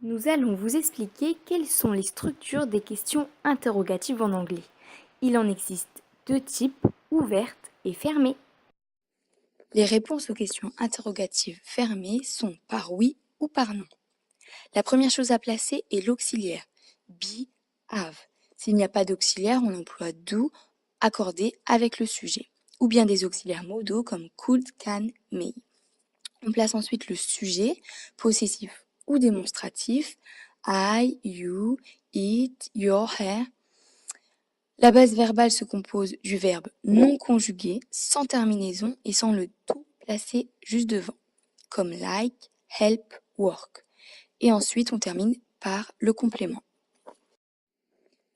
Nous allons vous expliquer quelles sont les structures des questions interrogatives en anglais. Il en existe deux types, ouvertes et fermées. Les réponses aux questions interrogatives fermées sont par oui ou par non. La première chose à placer est l'auxiliaire, be, have. S'il n'y a pas d'auxiliaire, on emploie do, accordé avec le sujet, ou bien des auxiliaires modaux comme could, can, may. On place ensuite le sujet, possessif ou démonstratif, I, you, it, your hair. La base verbale se compose du verbe non conjugué, sans terminaison et sans le to placé juste devant, comme like, help, work. Et ensuite, on termine par le complément.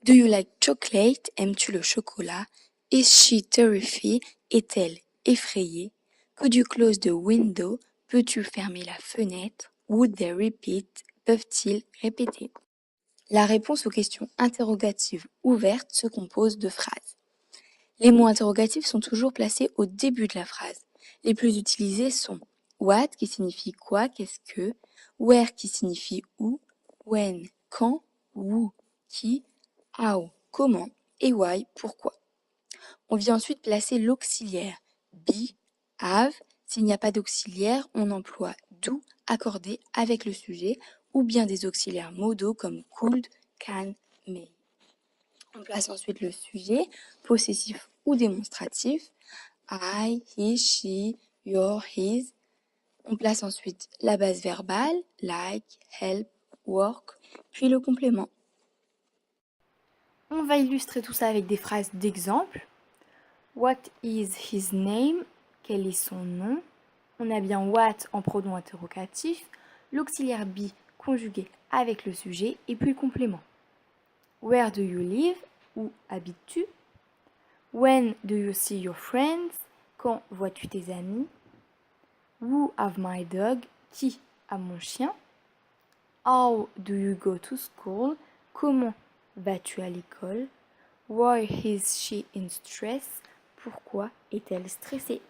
Do you like chocolate? Aimes-tu le chocolat? Is she terrified? Est-elle effrayée? Could you close the window? Peux-tu fermer la fenêtre? Would they repeat? Peuvent-ils répéter? La réponse aux questions interrogatives ouvertes se compose de phrases. Les mots interrogatifs sont toujours placés au début de la phrase. Les plus utilisés sont what qui signifie quoi, qu'est-ce que, where qui signifie où, when, quand, who, qui, how, comment et why, pourquoi. On vient ensuite placer l'auxiliaire be, have. S'il n'y a pas d'auxiliaire, on emploie do accordé avec le sujet ou bien des auxiliaires modaux comme could, can, may. On place ensuite le sujet, possessif ou démonstratif, I, he, she, your, his. On place ensuite la base verbale, like, help, work, puis le complément. On va illustrer tout ça avec des phrases d'exemple. What is his name? Quel est son nom? On a bien what en pronom interrogatif, l'auxiliaire be conjugué avec le sujet et puis le complément. Where do you live? Où habites-tu? When do you see your friends? Quand vois-tu tes amis? Who have my dog? Qui a mon chien? How do you go to school? Comment vas-tu à l'école? Why is she in stress? Pourquoi est-elle stressée?